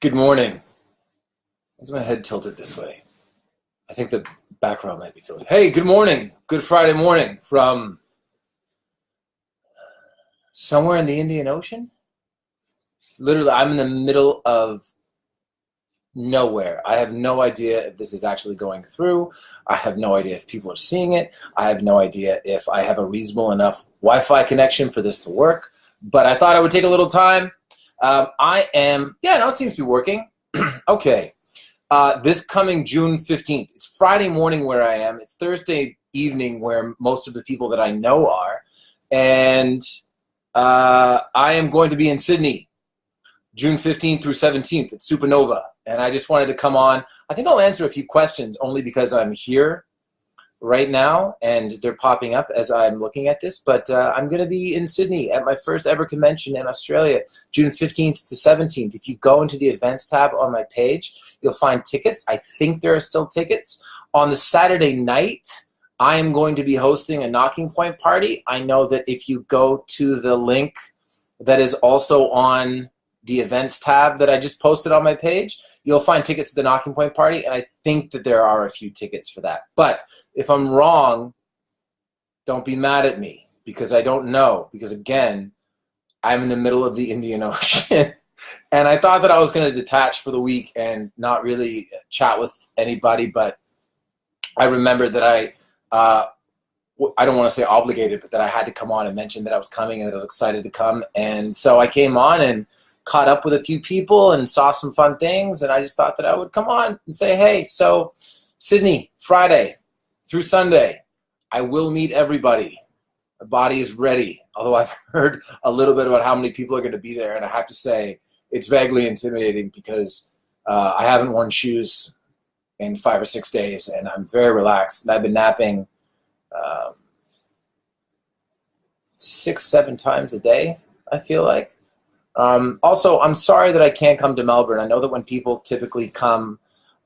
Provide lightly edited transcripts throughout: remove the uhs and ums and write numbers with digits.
Good morning. Why is my head tilted this way? I think the background might be tilted. Hey, good morning. Good Friday morning from somewhere in the Indian Ocean. Literally, I'm in the middle of nowhere. I have no idea if this is actually going through. I have no idea if people are seeing it. I have no idea if I have a reasonable enough Wi-Fi connection for this to work. But I thought I would take a little time. It seems to be working. Okay. This coming June 15th. It's Friday morning where I am. It's Thursday evening where most of the people that I know are. And I am going to be in Sydney, June 15th through 17th at Supernova. And I just wanted to come on. I think I'll answer a few questions only because I'm here right now and they're popping up as I'm looking at this. But I'm going to be in Sydney at my first ever convention in Australia, June 15th to 17th. If you go into the events tab on my page, you'll find tickets. I think there are still tickets. On the Saturday night, I am going to be hosting a knocking point party. I know that if you go to the link that is also on the events tab that I just posted on my page, you'll find tickets to the knocking point party, and I think that there are a few tickets for that. But if I'm wrong, don't be mad at me because I don't know. Because again, I'm in the middle of the Indian Ocean. And I thought that I was going to detach for the week and not really chat with anybody, but I remembered that I don't want to say obligated, but that I had to come on and mention that I was coming and that I was excited to come. And so I came on and caught up with a few people and saw some fun things, and I just thought that I would come on and say, hey, so Sydney, Friday through Sunday, I will meet everybody. My body is ready, although I've heard a little bit about how many people are going to be there, and I have to say it's vaguely intimidating because I haven't worn shoes in 5 or 6 days, and I'm very relaxed, and I've been napping 6, 7 times a day, I feel like. Also, I'm sorry that I can't come to Melbourne. I know that when people typically come,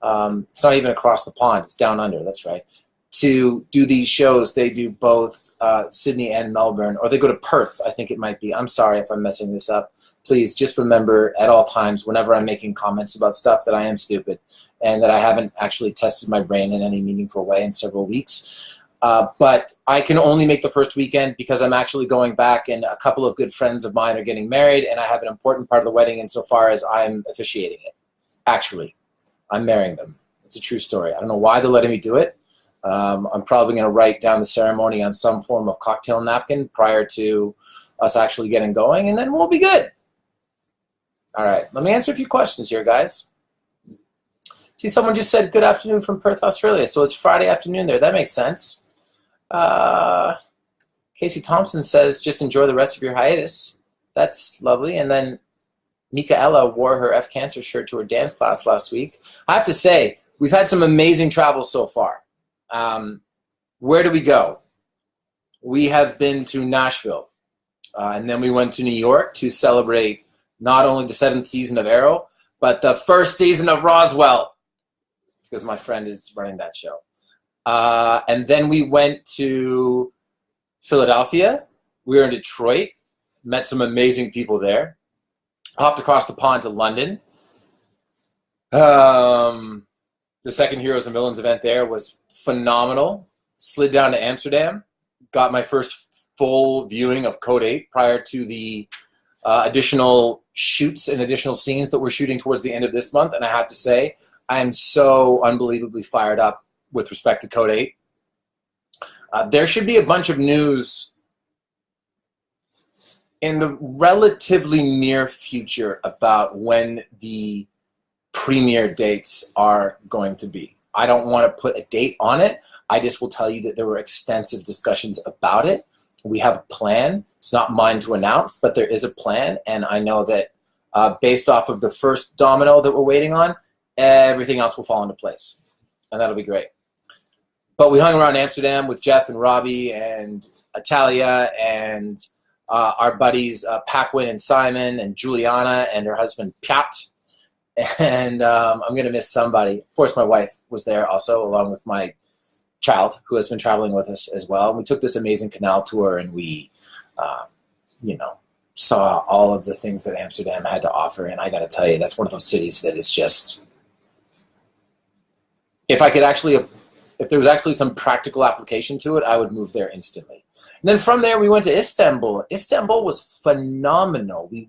it's not even across the pond, it's down under, that's right, to do these shows, they do both Sydney and Melbourne, or they go to Perth, I think it might be. I'm sorry if I'm messing this up. Please just remember at all times, whenever I'm making comments about stuff, that I am stupid and that I haven't actually tested my brain in any meaningful way in several weeks. But I can only make the first weekend because I'm actually going back, and a couple of good friends of mine are getting married, and I have an important part of the wedding insofar as I'm officiating it. Actually, I'm marrying them. It's a true story. I don't know why they're letting me do it. I'm probably going to write down the ceremony on some form of cocktail napkin prior to us actually getting going, and then we'll be good. All right, let me answer a few questions here, guys. See, someone just said, good afternoon from Perth, Australia. So it's Friday afternoon there. That makes sense. Casey Thompson says, just enjoy the rest of your hiatus. That's lovely. And then Michaela wore her F Cancer shirt to her dance class last week. I have to say, we've had some amazing travels so far. Where do we go? We have been to Nashville. And then we went to New York to celebrate not only the 7th season of Arrow, but the 1st season of Roswell, because my friend is running that show. And then we went to Philadelphia. We were in Detroit, met some amazing people there. Hopped across the pond to London. The second Heroes and Villains event there was phenomenal. Slid down to Amsterdam. Got my first full viewing of Code 8 prior to the additional shoots and additional scenes that we're shooting towards the end of this month. And I have to say, I am so unbelievably fired up with respect to Code 8. There should be a bunch of news in the relatively near future about when the premiere dates are going to be. I don't want to put a date on it. I just will tell you that there were extensive discussions about it. We have a plan. It's not mine to announce, but there is a plan, and I know that based off of the first domino that we're waiting on, everything else will fall into place, and that'll be great. But we hung around Amsterdam with Jeff and Robbie and Atalia and our buddies Paquin and Simon and Juliana and her husband Pat. And I'm going to miss somebody. Of course, my wife was there also, along with my child, who has been traveling with us as well. And we took this amazing canal tour, and we, saw all of the things that Amsterdam had to offer, and I got to tell you, that's one of those cities that is just, if there was actually some practical application to it, I would move there instantly. And then from there, we went to Istanbul. Istanbul was phenomenal. We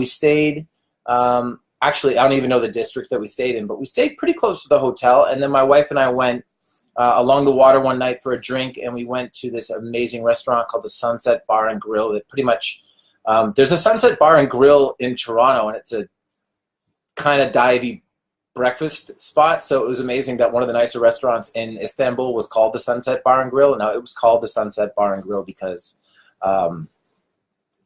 stayed, actually, I don't even know the district that we stayed in, but we stayed pretty close to the hotel. And then my wife and I went along the water one night for a drink, and we went to this amazing restaurant called the Sunset Bar and Grill. That pretty much, there's a Sunset Bar and Grill in Toronto, and it's a kind of divey breakfast spot. So it was amazing that one of the nicer restaurants in Istanbul was called the Sunset Bar and Grill. Now, it was called the Sunset Bar and Grill because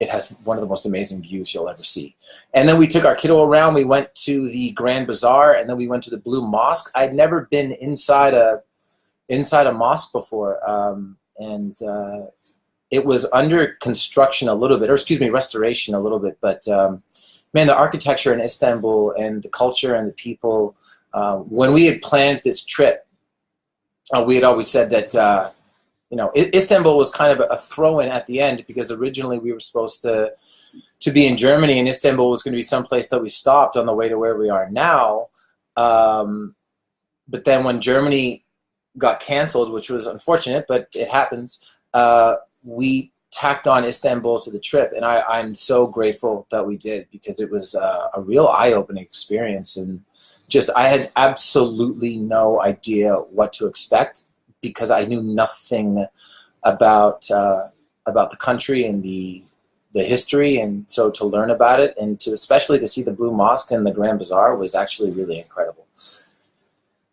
it has one of the most amazing views you'll ever see. And then we took our kiddo around. We went to the Grand Bazaar, and then we went to the Blue Mosque. I'd never been inside a mosque before, and it was under construction a little bit, or excuse me, restoration a little bit. But man, the architecture in Istanbul and the culture and the people. When we had planned this trip, we had always said that Istanbul was kind of a throw-in at the end, because originally we were supposed to be in Germany, and Istanbul was going to be someplace that we stopped on the way to where we are now. But then when Germany got canceled, which was unfortunate, but it happens, we tacked on Istanbul to the trip, and I'm so grateful that we did, because it was a real eye-opening experience. And just, I had absolutely no idea what to expect, because I knew nothing about the country and the history, and so to learn about it, and especially to see the Blue Mosque and the Grand Bazaar was actually really incredible.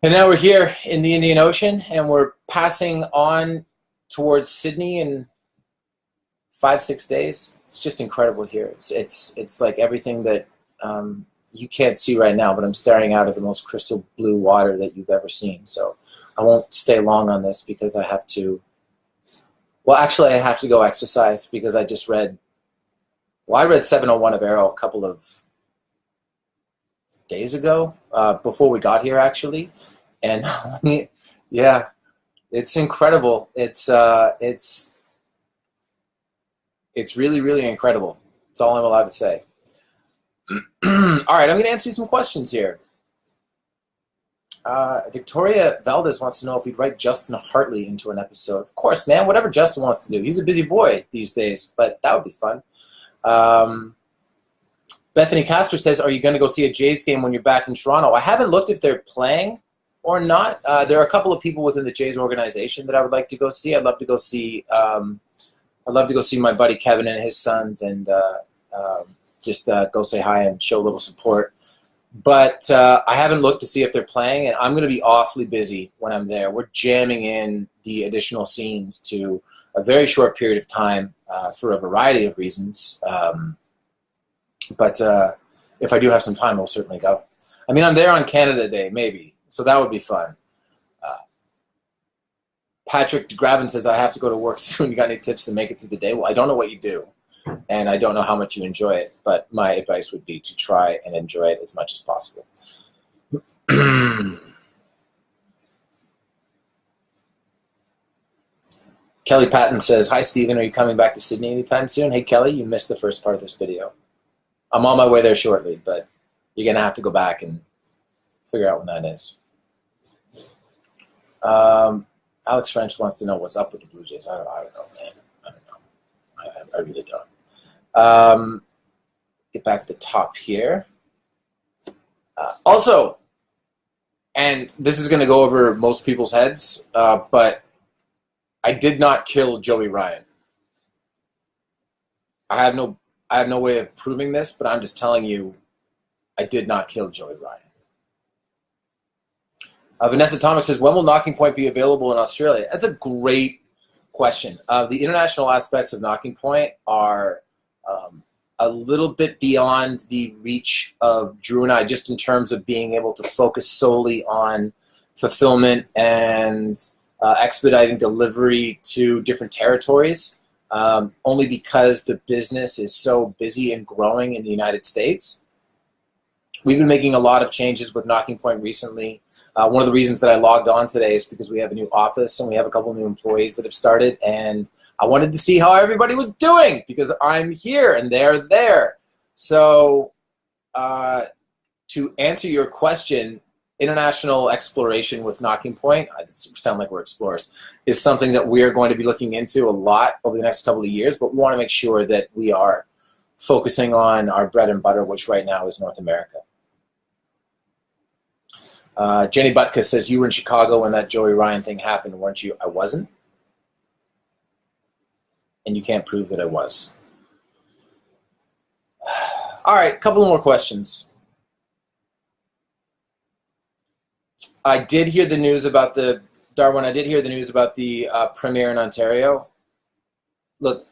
And now we're here in the Indian Ocean, and we're passing on towards Sydney in 5-6 days. It's just incredible here. It's like everything that you can't see right now, but I'm staring out at the most crystal blue water that you've ever seen. So I won't stay long on this, because I have to, well, actually I have to go exercise, because I just read, well, I read 701 of Arrow a couple of days ago, before we got here, actually. And yeah, it's incredible. It's really, really incredible. That's all I'm allowed to say. All right, I'm going to answer you some questions here. Victoria Valdez wants to know if we'd write Justin Hartley into an episode. Of course, man, whatever Justin wants to do. He's a busy boy these days, but that would be fun. Bethany Castor says, are you going to go see a Jays game when you're back in Toronto? I haven't looked if they're playing or not. There are a couple of people within the Jays organization that I would like to go see. I'd love to go see my buddy Kevin and his sons, and just go say hi and show a little support. But I haven't looked to see if they're playing, and I'm going to be awfully busy when I'm there. We're jamming in the additional scenes to a very short period of time for a variety of reasons. But if I do have some time, I'll certainly go. I mean, I'm there on Canada Day, maybe, so that would be fun. Patrick DeGravin says, I have to go to work soon. You got any tips to make it through the day? Well, I don't know what you do, and I don't know how much you enjoy it, but my advice would be to try and enjoy it as much as possible. Kelly Patton says, hi, Stephen. Are you coming back to Sydney anytime soon? Hey, Kelly, you missed the first part of this video. I'm on my way there shortly, but you're going to have to go back and figure out when that is. Alex French wants to know what's up with the Blue Jays. I don't know, man. I don't know. I really don't. Get back to the top here. Also, and this is going to go over most people's heads, but I did not kill Joey Ryan. I have no way of proving this, but I'm just telling you, I did not kill Joey Ryan. Vanessa Tomic says, when will Knocking Point be available in Australia? That's a great question. The international aspects of Knocking Point are a little bit beyond the reach of Drew and I, just in terms of being able to focus solely on fulfillment and expediting delivery to different territories, only because the business is so busy and growing in the United States. We've been making a lot of changes with Knocking Point recently. One of the reasons that I logged on today is because we have a new office and we have a couple new employees that have started, and I wanted to see how everybody was doing because I'm here and they're there. So to answer your question, international exploration with Knocking Point, I sound like we're explorers, is something that we're going to be looking into a lot over the next couple of years, but we want to make sure that we are focusing on our bread and butter, which right now is North America. Jenny Butkus says, you were in Chicago when that Joey Ryan thing happened, weren't you? I wasn't. And you can't prove that I was. All right, a couple more questions. I did hear the news about the, Darwin, I did hear the news about the premiere in Ontario. Look,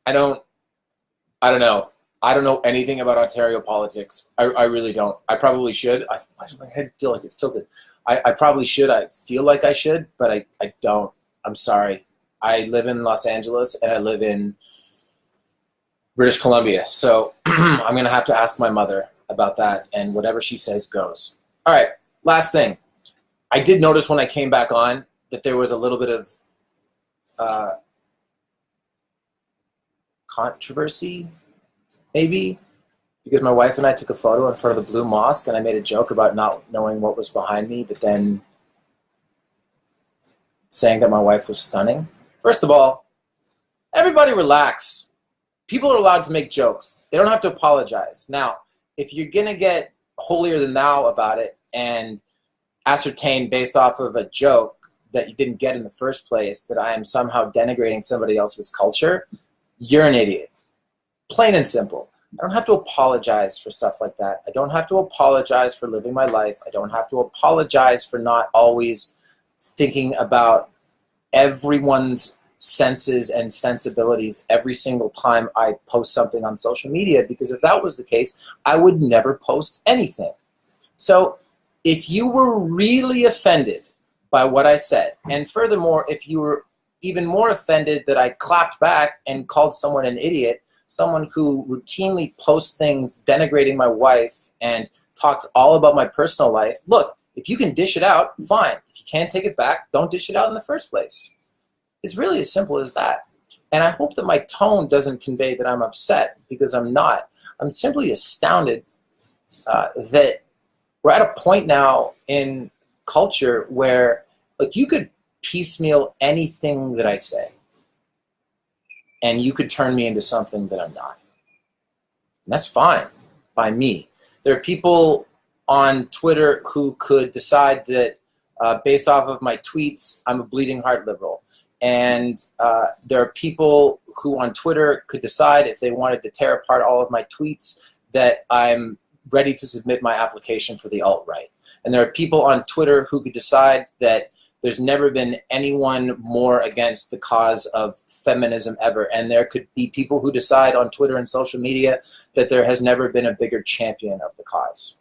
I don't know. I don't know anything about Ontario politics. I really don't. I probably should. My head feel like it's tilted. I probably should. I feel like I should, but I don't. I'm sorry. I live in Los Angeles and I live in British Columbia. So I'm going to have to ask my mother about that, and whatever she says goes. All right, last thing. I did notice when I came back on that there was a little bit of controversy, maybe, because my wife and I took a photo in front of the Blue Mosque, and I made a joke about not knowing what was behind me, but then saying that my wife was stunning. First of all, everybody relax. People are allowed to make jokes. They don't have to apologize. Now, if you're going to get holier than thou about it and ascertain based off of a joke that you didn't get in the first place that I am somehow denigrating somebody else's culture, you're an idiot. Plain and simple. I don't have to apologize for stuff like that. I don't have to apologize for living my life. I don't have to apologize for not always thinking about everyone's senses and sensibilities every single time I post something on social media, because if that was the case, I would never post anything. So if you were really offended by what I said, and furthermore, if you were even more offended that I clapped back and called someone an idiot, someone who routinely posts things denigrating my wife and talks all about my personal life, look, if you can dish it out, fine. If you can't take it back, don't dish it out in the first place. It's really as simple as that. And I hope that my tone doesn't convey that I'm upset, because I'm not. I'm simply astounded that we're at a point now in culture where, like, you could piecemeal anything that I say, and you could turn me into something that I'm not. And that's fine by me. There are people on Twitter who could decide that based off of my tweets, I'm a bleeding heart liberal. And there are people who on Twitter could decide, if they wanted to tear apart all of my tweets, that I'm ready to submit my application for the alt-right. And there are people on Twitter who could decide that there's never been anyone more against the cause of feminism ever. And there could be people who decide on Twitter and social media that there has never been a bigger champion of the cause.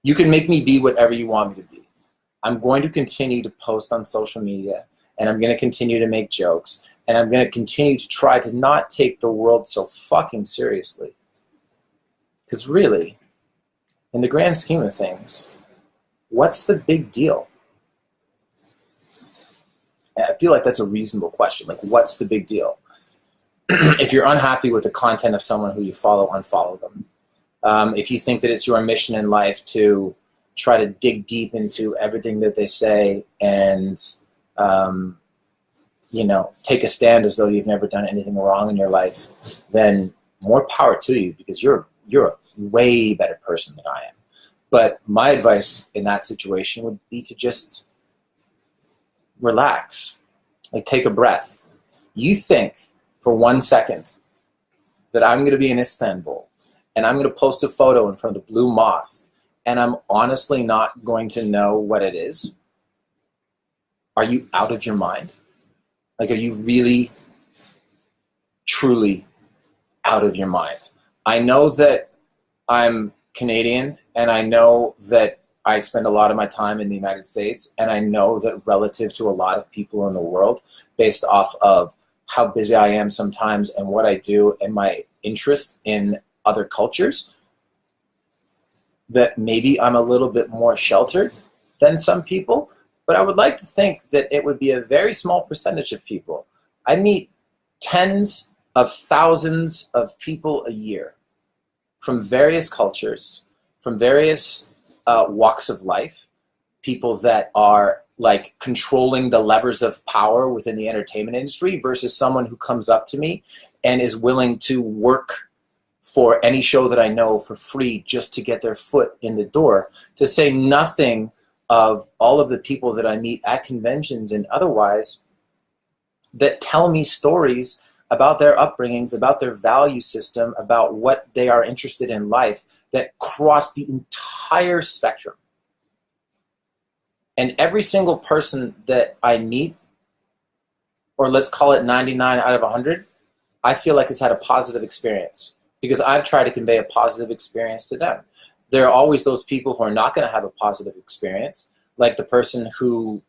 You can make me be whatever you want me to be. I'm going to continue to post on social media, and I'm going to continue to make jokes, and I'm going to continue to try to not take the world so fucking seriously. Because really, in the grand scheme of things, what's the big deal? I feel like that's a reasonable question. Like, what's the big deal? If you're unhappy with the content of someone who you follow, unfollow them. If you think that it's your mission in life to try to dig deep into everything that they say and, you know, take a stand as though you've never done anything wrong in your life, then more power to you, because you're a way better person than I am. But my advice in that situation would be to just relax, like take a breath. You think for 1 second that I'm going to be in Istanbul and I'm going to post a photo in front of the Blue Mosque and I'm honestly not going to know what it is? Are you out of your mind? Like, are you really, truly out of your mind? I know that I'm Canadian, and I know that I spend a lot of my time in the United States, and I know that relative to a lot of people in the world, based off of how busy I am sometimes and what I do and my interest in other cultures, that maybe I'm a little bit more sheltered. than some people, but I would like to think that it would be a very small percentage of people. I meet tens of thousands of people a year from various cultures, from various walks of life, people that are like controlling the levers of power within the entertainment industry versus someone who comes up to me and is willing to work for any show that I know for free just to get their foot in the door, to say nothing of all of the people that I meet at conventions and otherwise that tell me stories about their upbringings, about their value system, about what they are interested in life that cross the entire spectrum. And every single person that I meet, or let's call it 99 out of 100, I feel like has had a positive experience because I've tried to convey a positive experience to them. There are always those people who are not going to have a positive experience, like the person who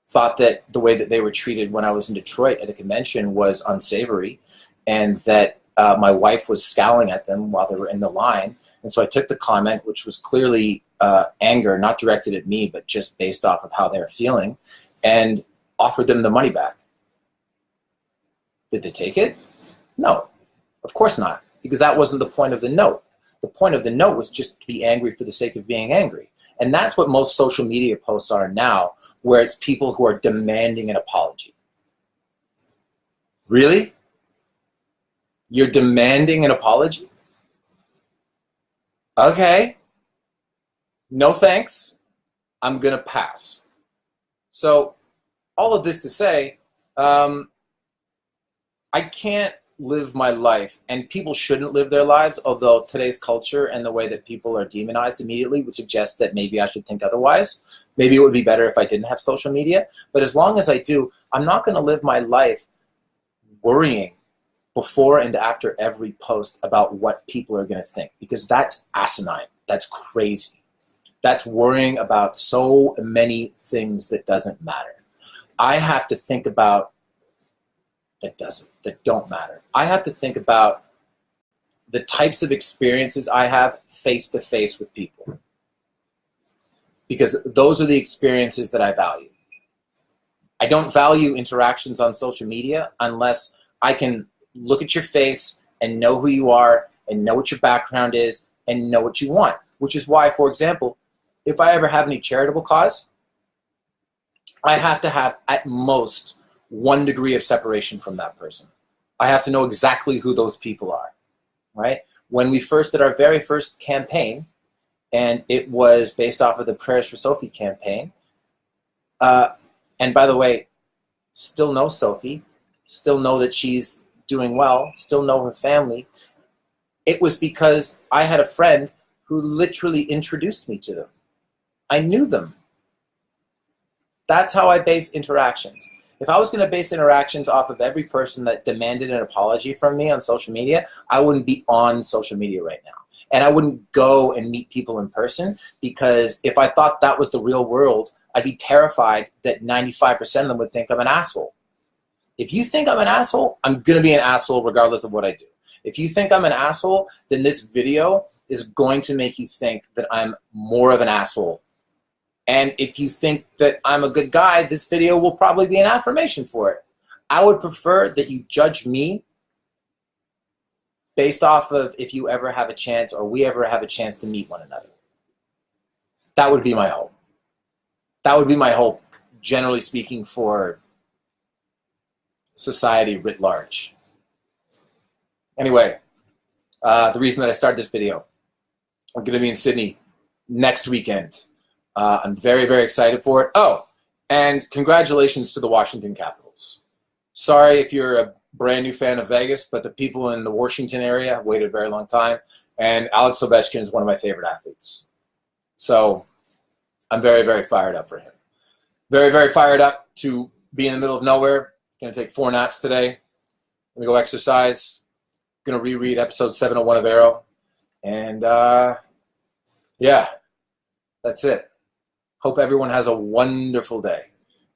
thought that the way that they were treated when I was in Detroit at a convention was unsavory, and that my wife was scowling at them while they were in the line. And so I took the comment, which was clearly anger, not directed at me, but just based off of how they were feeling, and offered them the money back. Did they take it? No, of course not, because that wasn't the point of the note. The point of the note was just to be angry for the sake of being angry. And that's what most social media posts are now, where it's people who are demanding an apology. Really? You're demanding an apology? Okay. No thanks. I'm going to pass. So all of this to say, I can't live my life, and people shouldn't live their lives, although today's culture and the way that people are demonized immediately would suggest that maybe I should think otherwise. Maybe it would be better if I didn't have social media. But as long as I do, I'm not going to live my life worrying before and after every post about what people are going to think, because that's asinine. That's crazy. That's worrying about so many things that doesn't matter. I have to think about that don't matter. I have to think about the types of experiences I have face to face with people, because those are the experiences that I value. I don't value interactions on social media unless I can look at your face and know who you are and know what your background is and know what you want, which is why, for example, if I ever have any charitable cause, I have to have at most 1 degree of separation from that person. I have to know exactly who those people are, right? When we first did our very first campaign, and it was based off of the Prayers for Sophie campaign, and by the way, still know Sophie, still know that she's doing well, still know her family. It was because I had a friend who literally introduced me to them. I knew them. That's how I base interactions. If I was going to base interactions off of every person that demanded an apology from me on social media, I wouldn't be on social media right now. And I wouldn't go and meet people in person, because if I thought that was the real world, I'd be terrified that 95% of them would think I'm an asshole. If you think I'm an asshole, I'm going to be an asshole regardless of what I do. If you think I'm an asshole, then this video is going to make you think that I'm more of an asshole. And if you think that I'm a good guy, this video will probably be an affirmation for it. I would prefer that you judge me based off of if you ever have a chance, or we ever have a chance to meet one another. That would be my hope. That would be my hope, generally speaking, for society writ large. Anyway, the reason that I started this video, I'm going to be in Sydney next weekend. I'm very, very excited for it. Oh, and congratulations to the Washington Capitals. Sorry if you're a brand new fan of Vegas, but the people in the Washington area have waited a very long time, and Alex Ovechkin is one of my favorite athletes. So I'm very, very fired up for him. Very, very fired up to be in the middle of nowhere. Going to take 4 naps today. Going to go exercise. Going to reread episode 701 of Arrow. And yeah, that's it. Hope everyone has a wonderful day.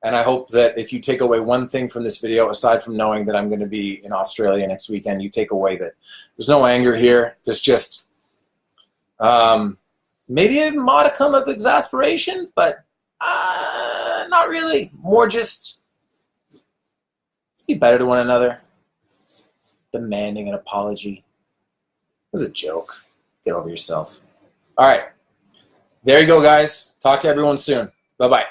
And I hope that if you take away one thing from this video, aside from knowing that I'm going to be in Australia next weekend, you take away that there's no anger here. There's just Maybe a modicum of exasperation, but not really. More just, let's be better to one another. Demanding an apology. It was a joke. Get over yourself. All right. There you go, guys. Talk to everyone soon. Bye-bye.